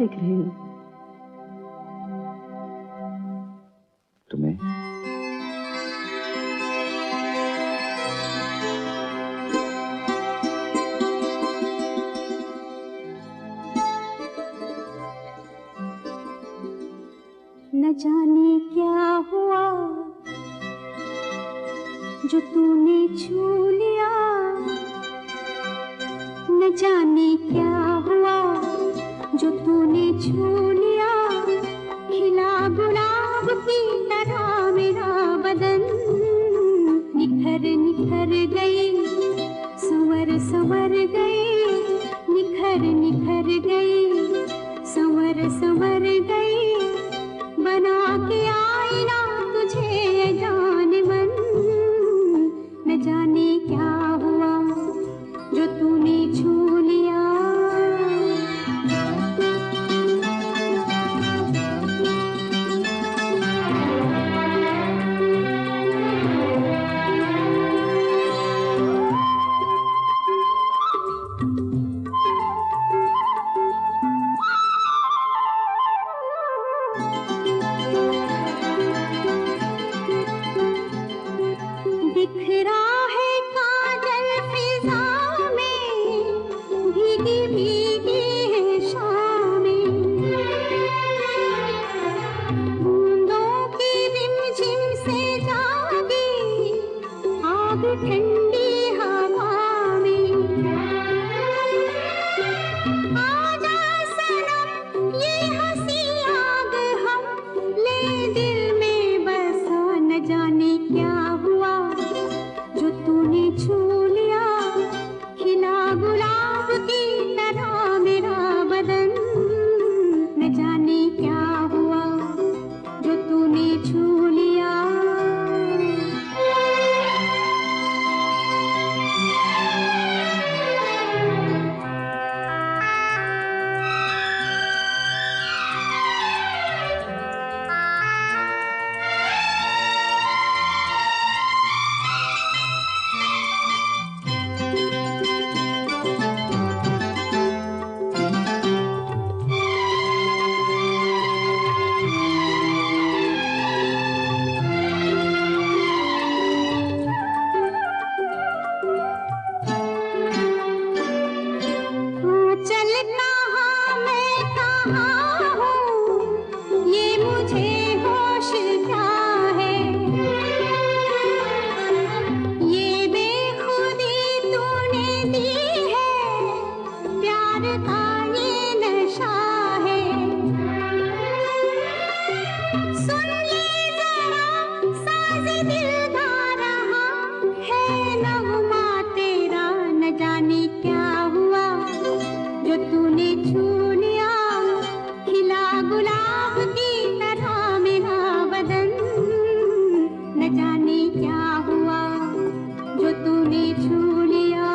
देख रही हूँ? तुम्हें। न जाने क्या हुआ जो तूने छू लिया, न जाने क्या हुआ जो तूने छू लिया। खिला गुलाब की तरह मेरा बदन निखर निखर गई, संवर संवर गई, निखर निखर गई, संवर संवर गई। बना के आईना तुझे जाने मन, न जाने क्या हुआ जो तूने छू लिया। बिखरा है काजल फिजा में, भीगी भीगी है शामें, बूंदों की रिमझिम से जागी आग ठंडी हवा में। आजा सनम ये हंसी आग हम ले दिल में बसा, न जाने क्या हुआ जो तूने छू लिया। खिला गुलाब की तरह मेरा बदन, न जाने क्या हुआ जो तूने छू लिया। चल कहाँ मैं कहाँ हूँ ये मुझे होश क्या है। ये बेखुदी तूने दी है, प्यार का ये नशा है। सुन ले जरा साज़ दिल गा रहा है नगमा तेरा, न जाने क्या हुआ जो तूने छू लिया। खिला गुलाब की तरह मेरा बदन, न जाने क्या हुआ जो तूने छू लिया।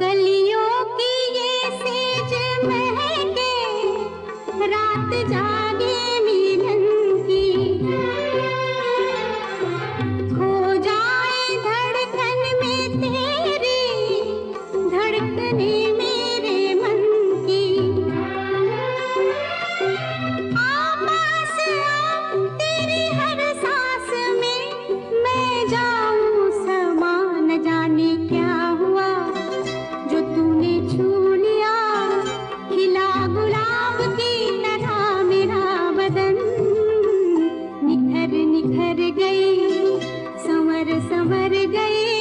कलियों की ये सेज महके, रात जागे मिलन की। खो जाए धड़कन में तेरी, धड़कने मेरे मन की। पास आ तेरी हर सांस में मैं जाऊं समा, न जाने क्या हुआ जो तूने छू लिया। खिला गुलाब की तरह मेरा बदन, निखर निखर गई, संवर संवर गई।